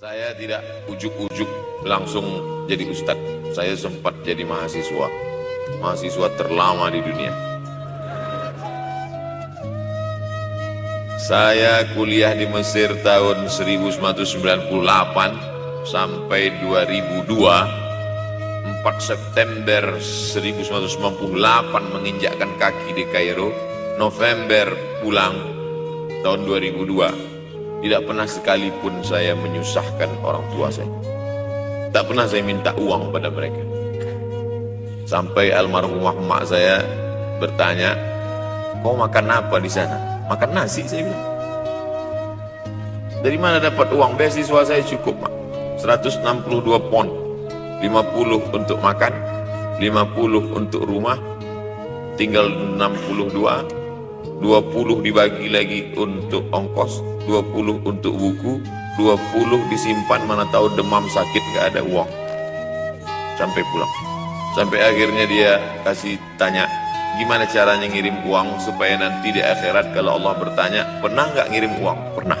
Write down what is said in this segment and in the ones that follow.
Saya tidak ujuk-ujuk langsung jadi ustadz. Saya sempat jadi mahasiswa terlama di dunia. Saya kuliah di Mesir tahun 1998 sampai 2002. 4 September 1998 menginjakkan kaki di Kairo. November pulang tahun 2002. Tidak pernah sekalipun saya menyusahkan orang tua saya. Tak pernah saya minta uang pada mereka. Sampai almarhumah emak saya bertanya, "Kau makan apa di sana?" "Makan nasi," saya bilang. "Dari mana dapat uang?" "Beasiswa saya cukup, Mak. 162 pon. 50 untuk makan, 50 untuk rumah, tinggal 62. 20 dibagi lagi untuk ongkos, 20 untuk buku, 20 disimpan, mana tahu demam sakit gak ada uang." Sampai pulang. Sampai akhirnya dia kasih tanya, "Gimana caranya ngirim uang supaya nanti di akhirat kalau Allah bertanya, pernah gak ngirim uang?" "Pernah."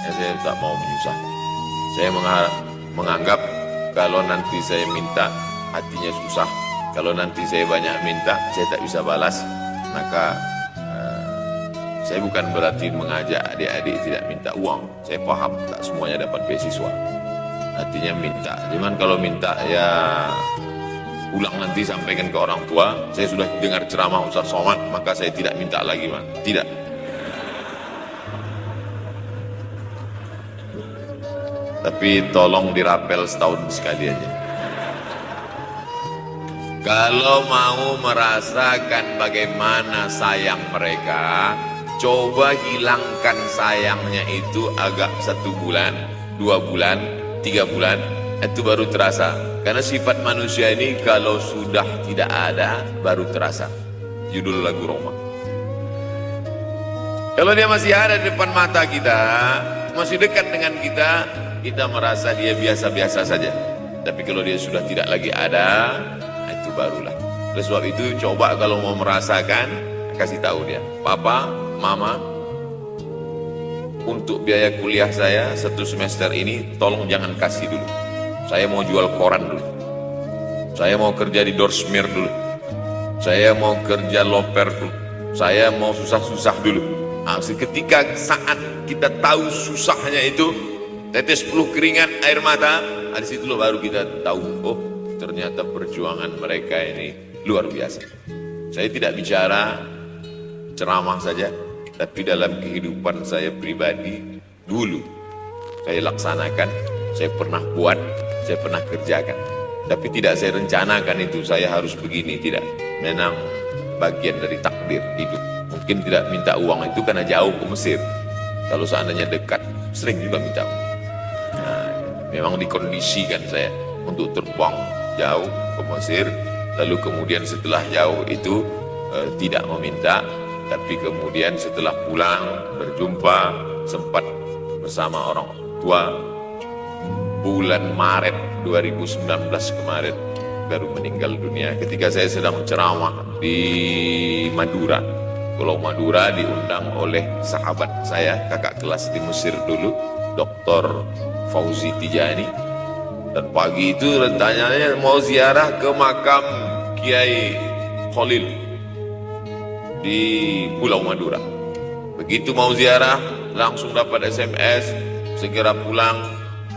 Ya, saya tak mau menyusah. Saya menganggap kalau nanti saya minta hatinya susah, kalau nanti saya banyak minta saya tak bisa balas, maka saya bukan berarti mengajak adik-adik tidak minta uang. Saya paham tak semuanya dapat beasiswa, artinya minta. Cuman kalau minta ya pulang nanti sampaikan ke orang tua, "Saya sudah dengar ceramah Ustaz Somad, maka saya tidak minta lagi." Tidak. Tapi tolong dirapel setahun sekali aja. Kalau mau merasakan bagaimana sayang mereka, coba hilangkan sayangnya itu agak 1 bulan, 2 bulan, 3 bulan, itu baru terasa. Karena sifat manusia ini kalau sudah tidak ada, baru terasa. Judul lagu Roma. Kalau dia masih ada di depan mata kita, masih dekat dengan kita, kita merasa dia biasa-biasa saja. Tapi kalau dia sudah tidak lagi ada, itu barulah. Oleh sebab itu coba kalau mau merasakan, kasih tahu dia, "Papa, Mama, untuk biaya kuliah saya 1 semester ini tolong jangan kasih dulu. Saya mau jual koran dulu. Saya mau kerja di Dorsmir dulu. Saya mau kerja loper dulu. Saya mau susah-susah dulu." Nah, ketika saat kita tahu susahnya itu, tetes peluh keringat, air mata, di situ baru kita tahu, oh ternyata perjuangan mereka ini luar biasa. Saya tidak bicara ceramah saja, tapi dalam kehidupan saya pribadi dulu saya laksanakan, saya pernah buat, saya pernah kerjakan. Tapi tidak saya rencanakan itu saya harus begini, tidak. Memang bagian dari takdir hidup. Mungkin tidak minta uang itu karena jauh ke Mesir. Kalau seandainya dekat, sering juga minta uang. Nah, memang dikondisikan saya untuk terbang jauh ke Mesir, lalu kemudian setelah jauh itu tidak meminta, tapi kemudian setelah pulang berjumpa sempat bersama orang tua. Bulan Maret 2019 kemarin baru meninggal dunia ketika saya sedang ceramah di Madura, Pulau Madura, diundang oleh sahabat saya, kakak kelas di Mesir dulu, Dr. Fauzi Tijani. Dan pagi itu rencananya mau ziarah ke makam Kiai Khalil di Pulau Madura. Begitu mau ziarah, langsung dapat SMS, segera pulang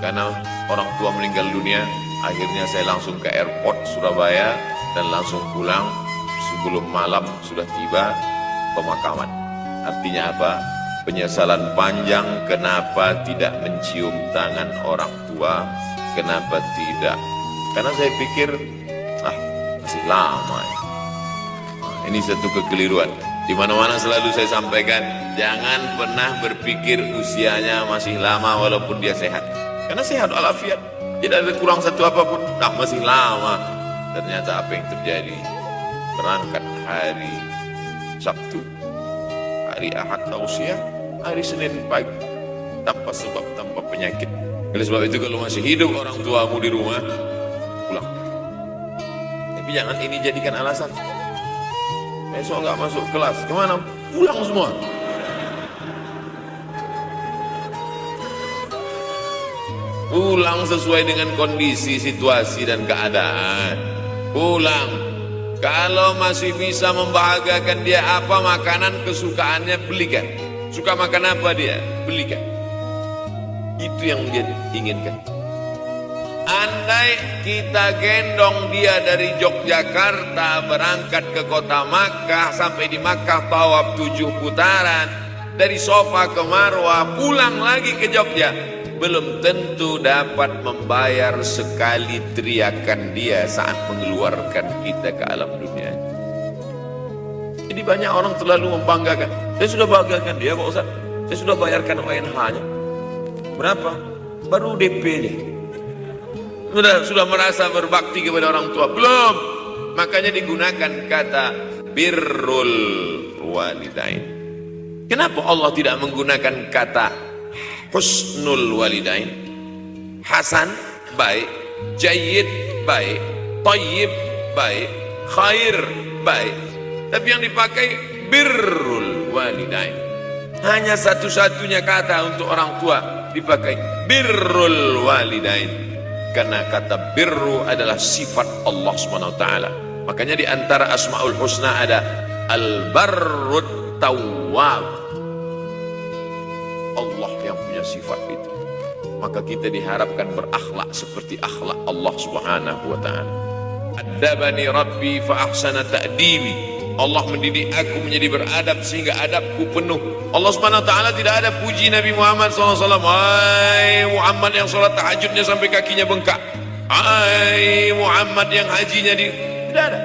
karena orang tua meninggal dunia. Akhirnya saya langsung ke airport Surabaya dan langsung pulang. Sebelum malam sudah tiba pemakaman. Artinya apa? Penyesalan panjang kenapa tidak mencium tangan orang tua, kenapa tidak. Karena saya pikir masih lama ya. Ini satu kekeliruan. Di mana-mana selalu saya sampaikan, jangan pernah berpikir usianya masih lama walaupun dia sehat. Karena sehat walafiat, tidak ada kurang satu apapun, masih lama. Ternyata apa yang terjadi? Berangkat hari Sabtu, hari Ahad tausiah, hari Senin pagi, tanpa sebab, tanpa penyakit. Oleh sebab itu kalau masih hidup orang tuamu di rumah, pulang. Tapi jangan ini jadikan alasan. Besok nggak masuk kelas, kemana? Pulang semua. Pulang sesuai dengan kondisi, situasi dan keadaan. Pulang. Kalau masih bisa membahagiakan dia, apa makanan kesukaannya, belikan. Suka makan apa dia, belikan. Itu yang dia inginkan. Andai kita gendong dia dari Yogyakarta berangkat ke kota Makkah, sampai di Makkah tawaf 7 putaran, dari Sofa ke Marwah, pulang lagi ke Jogja, belum tentu dapat membayar sekali teriakan dia saat mengeluarkan kita ke alam dunia. Jadi banyak orang terlalu membanggakan. Saya sudah banggakan dia Pak Ustaz, saya sudah bayarkan ONH-nya. Berapa? Baru DP-nya. Sudah merasa berbakti kepada orang tua? Belum. Makanya digunakan kata birrul walidain. Kenapa Allah tidak menggunakan kata husnul walidain? Hasan baik, jayyid baik, thayyib baik, khair baik. Tapi yang dipakai birrul walidain. Hanya satu-satunya kata untuk orang tua dipakai birrul walidain. Karena kata birru adalah sifat Allah SWT. Makanya di antara Asmaul Husna ada Al-Barrut Tawwab. Allah yang punya sifat itu. Maka kita diharapkan berakhlak seperti akhlak Allah Subhanahu wa ta'ala. Addabani Rabbi fa ahsana ta'dibi. Allah mendidik aku menjadi beradab sehingga adabku penuh. Allah Subhanahu wa ta'ala tidak ada puji Nabi Muhammad SAW. Hai Muhammad yang sholat tahajudnya sampai kakinya bengkak. Hai Muhammad yang hajinya tidak ada.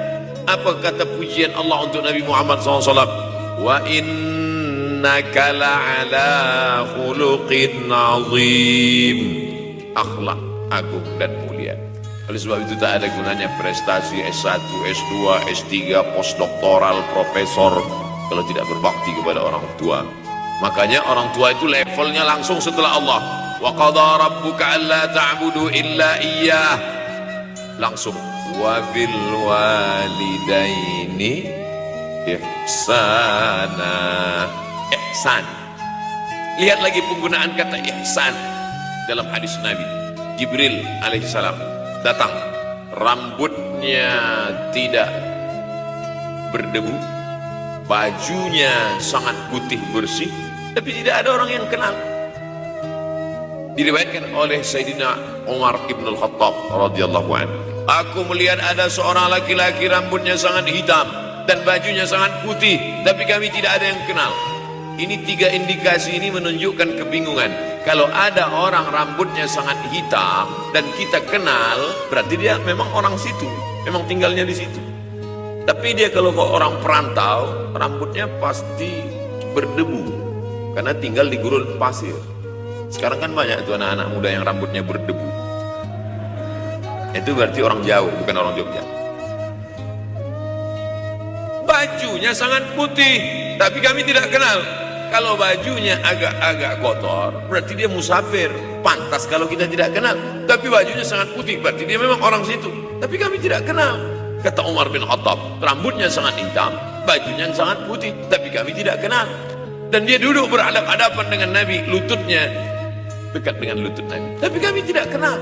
Apa kata pujian Allah untuk Nabi Muhammad SAW? Wa innaka la'ala khuluqin azim. Akhlak agung dan mulia. Oleh sebab itu tak ada gunanya prestasi S1, S2, S3, postdoktoral, profesor kalau tidak berbakti kepada orang tua. Makanya orang tua itu levelnya langsung setelah Allah. Wa qadha rabbuka alla ta'budu illa iyyah. Langsung wa bil walidaini ihsana. Ihsan. Lihat lagi penggunaan kata ihsan dalam hadis Nabi. Jibril alaihissalam datang, rambutnya tidak berdebu, bajunya sangat putih bersih, tapi tidak ada orang yang kenal. Diriwayatkan oleh Sayyidina Umar ibn al-Khattab radhiyallahu anhu, aku melihat ada seorang laki-laki rambutnya sangat hitam dan bajunya sangat putih, tapi kami tidak ada yang kenal. Ini 3 indikasi ini menunjukkan kebingungan. Kalau ada orang rambutnya sangat hitam dan kita kenal, berarti dia memang orang situ, memang tinggalnya di situ. Tapi dia kalau orang perantau, rambutnya pasti berdebu karena tinggal di gurun pasir. Sekarang kan banyak tuh anak-anak muda yang rambutnya berdebu. Itu berarti orang jauh, bukan orang Jogja. Bajunya sangat putih, tapi kami tidak kenal. Kalau bajunya agak-agak kotor, berarti dia musafir. Pantas kalau kita tidak kenal. Tapi bajunya sangat putih, berarti dia memang orang situ. Tapi kami tidak kenal. Kata Umar bin Khattab, rambutnya sangat hitam, bajunya sangat putih, tapi kami tidak kenal. Dan dia duduk berhadap-hadapan dengan Nabi, lututnya dekat dengan lutut Nabi. Tapi kami tidak kenal.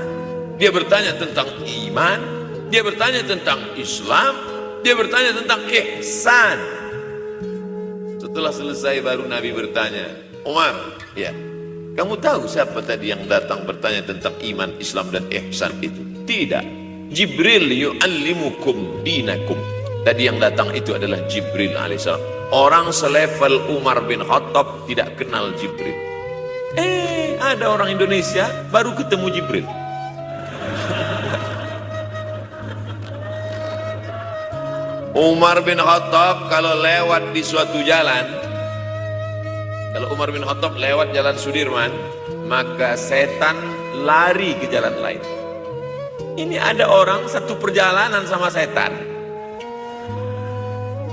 Dia bertanya tentang iman, dia bertanya tentang Islam, dia bertanya tentang ihsan. Setelah selesai baru Nabi bertanya, Umar, ya, kamu tahu siapa tadi yang datang bertanya tentang iman, Islam dan ihsan itu? Tidak. Jibril yu'allimukum dinakum. Tadi yang datang itu adalah Jibril alaihissalam. Orang selevel Umar bin Khattab tidak kenal Jibril. Ada orang Indonesia baru ketemu Jibril. Umar bin Khattab kalau lewat di suatu jalan, kalau Umar bin Khattab lewat jalan Sudirman, maka setan lari ke jalan lain. Ini ada orang satu perjalanan sama setan,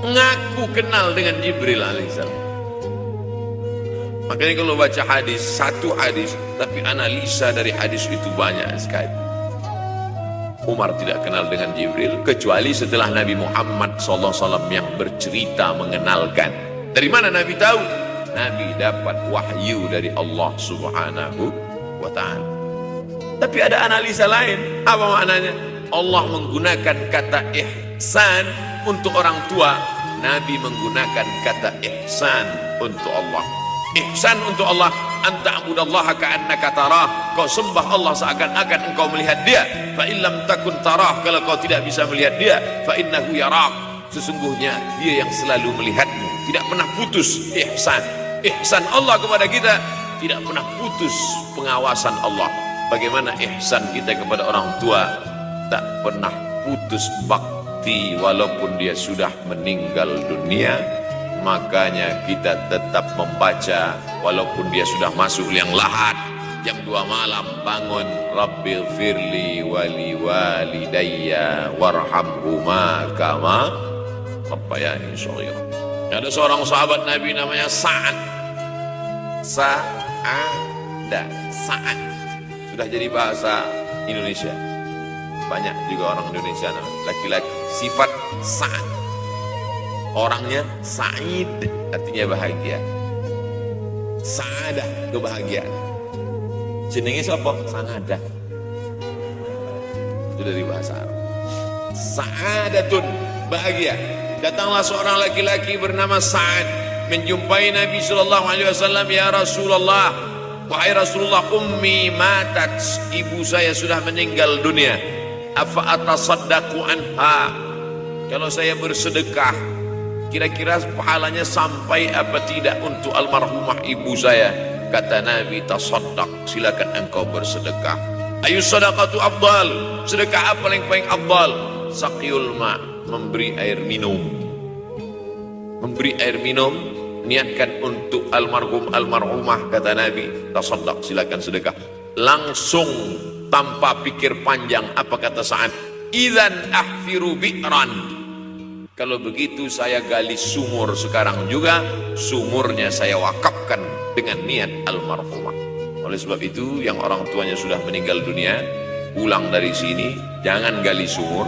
ngaku kenal dengan Jibril alaihissalam. Makanya kalau baca hadis, satu hadis, tapi analisa dari hadis itu banyak sekali. Umar tidak kenal dengan Jibril kecuali setelah Nabi Muhammad SAW yang bercerita mengenalkan. Dari mana Nabi tahu? Nabi dapat wahyu dari Allah Subhanahu wa ta'ala. Tapi ada analisa lain. Apa maknanya? Allah menggunakan kata ihsan untuk orang tua, Nabi menggunakan kata ihsan untuk Allah. Ihsan untuk Allah, anta'budallaha ka'annaka tarah, kau sembah Allah seakan-akan engkau melihat dia. Fa illam takun tarah, kalau kau tidak bisa melihat dia, fa innahu yarak, sesungguhnya dia yang selalu melihatmu, tidak pernah putus. Ihsan Allah kepada kita, tidak pernah putus pengawasan Allah. Bagaimana ihsan kita kepada orang tua, tak pernah putus bakti walaupun dia sudah meninggal dunia. Makanya kita tetap membaca walaupun dia sudah masuk liang lahat, jam 2 malam bangun, Rabbil firli wali walidayya warhamhuma kama rabbayani shaghira. Ada seorang sahabat Nabi namanya Sa'ad. Sa'ad sudah jadi bahasa Indonesia. Banyak juga orang Indonesia laki-laki sifat Sa'ad. Orangnya Sa'id, artinya bahagia. Sa'adah, kebahagiaan. Jenenge siapa? Sa'adah. Itu dari bahasa Arab. Sa'adatun, bahagia. Datanglah seorang laki-laki bernama Sa'ad menjumpai Nabi SAW. Ya Rasulullah, wahai Rasulullah, ummi matat, ibu saya sudah meninggal dunia. Afa atasaddaqu anha, kalau saya bersedekah kira-kira pahalanya sampai apa tidak untuk almarhumah ibu saya? Kata Nabi, tasaddaq, silakan engkau bersedekah. Ayu sadaqatu afdal, sedekah apa yang paling afdal? Saqiyul ma, memberi air minum. Memberi air minum, niatkan untuk almarhum almarhumah, kata Nabi, tasaddaq, silakan sedekah. Langsung tanpa pikir panjang, apa kata Sa'ad? Idzan ahfiru bi'ran, kalau begitu saya gali sumur sekarang juga, sumurnya saya wakafkan dengan niat almarhumah. Oleh sebab itu, yang orang tuanya sudah meninggal dunia, pulang dari sini jangan gali sumur,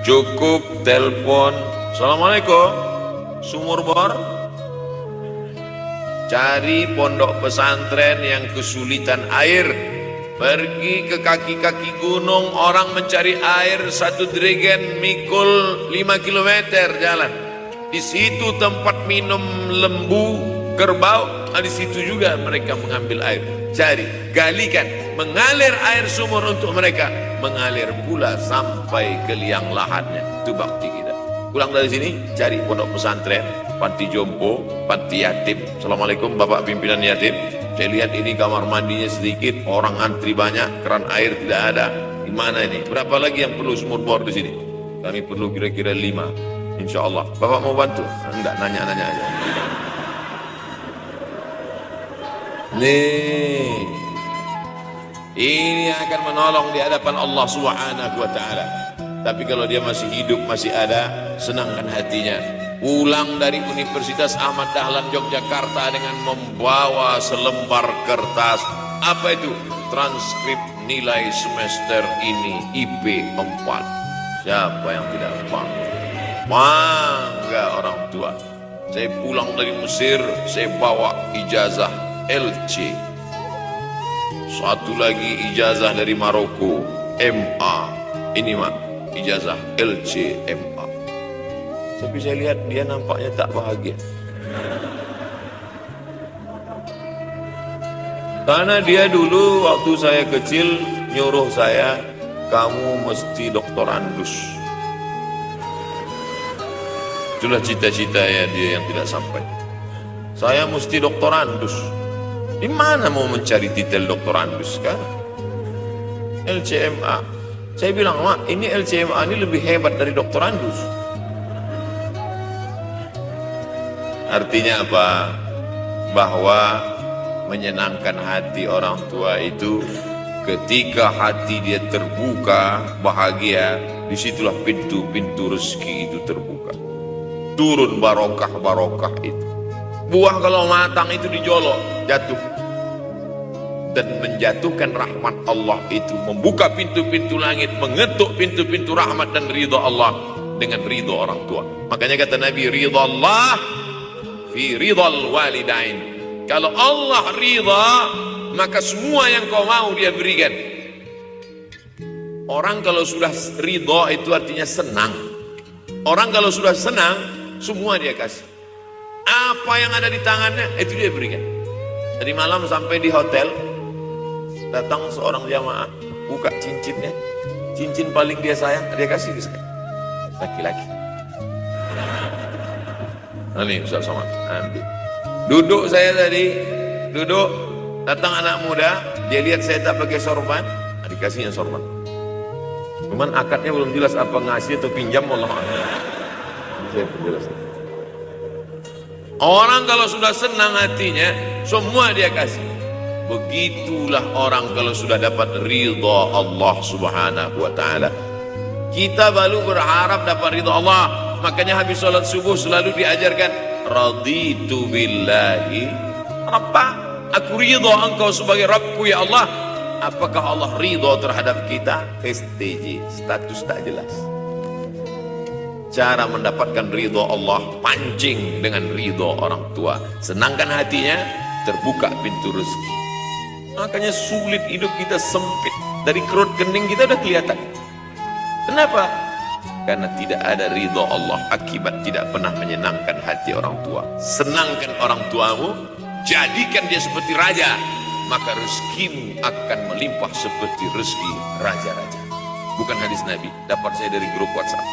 cukup telepon, assalamualaikum, sumur bor. Cari pondok pesantren yang kesulitan air, pergi ke kaki-kaki gunung, orang mencari air, satu jerigen mikul 5 km jalan. Di situ tempat minum lembu, kerbau, di situ juga mereka mengambil air. Cari, galikan, mengalir air sumur untuk mereka, mengalir pula sampai ke liang lahatnya. Itu bakti kita. Pulang dari sini, cari pondok pesantren, panti jompo, panti yatim. Assalamualaikum Bapak pimpinan yatim, saya lihat ini kamar mandinya sedikit, orang antri banyak, keran air tidak ada. Gimana ini? Berapa lagi yang perlu sumur bor di sini? Kami perlu kira-kira 5. Insya Allah. Bapak mau bantu? Enggak, nanya-nanya aja. Nih, ini akan menolong di hadapan Allah Subhanahu wa Ta'ala. Tapi kalau dia masih hidup, masih ada, senangkan hatinya. Pulang dari Universitas Ahmad Dahlan Yogyakarta dengan membawa selembar kertas. Apa itu? Transkrip nilai semester ini IP 4. Siapa yang tidak bangga? Bangga orang tua. Saya pulang dari Mesir, saya bawa ijazah LC. Satu lagi ijazah dari Maroko, MA. Ini mah ijazah LC MA. Tapi saya lihat dia nampaknya tak bahagia. Karena dia dulu waktu saya kecil nyuruh saya, kamu mesti doktorandus. Itulah cita-cita ya dia yang tidak sampai. Saya mesti doktorandus. Di mana mau mencari titel doktorandus sekarang? LCMA. Saya bilang, Mak, ini LCMA ini lebih hebat dari doktorandus. Artinya apa? Bahwa menyenangkan hati orang tua itu ketika hati dia terbuka, bahagia, disitulah pintu-pintu rezeki itu terbuka. Turun barokah-barokah itu. Buah kalau matang itu dijolok, jatuh. Dan menjatuhkan rahmat Allah itu, membuka pintu-pintu langit, mengetuk pintu-pintu rahmat dan ridha Allah dengan ridha orang tua. Makanya kata Nabi, ridha Allah fi ridhal walidain. Kalau Allah ridha, maka semua yang kau mau dia berikan. Orang kalau sudah ridho itu artinya senang. Orang kalau sudah senang, semua dia kasih. Apa yang ada di tangannya, itu dia berikan. Tadi malam sampai di hotel, datang seorang jamaah, buka cincinnya. Cincin paling dia sayang, dia kasih ke saya. Laki-laki. Nah, ini Ustaz Somad, ambil. Duduk saya tadi, datang anak muda, dia lihat saya tak pakai sorban, dikasihnya sorban. Cuman akadnya belum jelas apa ngasih atau pinjam, Allah. Saya penjelas. Orang kalau sudah senang hatinya, semua dia kasih. Begitulah orang kalau sudah dapat ridha Allah Subhanahu wa ta'ala. Kita baru berharap dapat ridha Allah. Makanya habis sholat subuh selalu diajarkan, raditu billahi Rabba. Aku ridha engkau sebagai Rabbku ya Allah. Apakah Allah ridha terhadap kita? STJ, status tak jelas. Cara mendapatkan ridho Allah, pancing dengan ridho orang tua. Senangkan hatinya, terbuka pintu rezeki. Makanya sulit hidup kita sempit. Dari kerut kening kita udah kelihatan. Kenapa? Karena tidak ada ridho Allah akibat tidak pernah menyenangkan hati orang tua. Senangkan orang tuamu, jadikan dia seperti raja, maka rezekimu akan melimpah seperti rezeki raja-raja. Bukan hadis Nabi, dapat saya dari grup WhatsApp.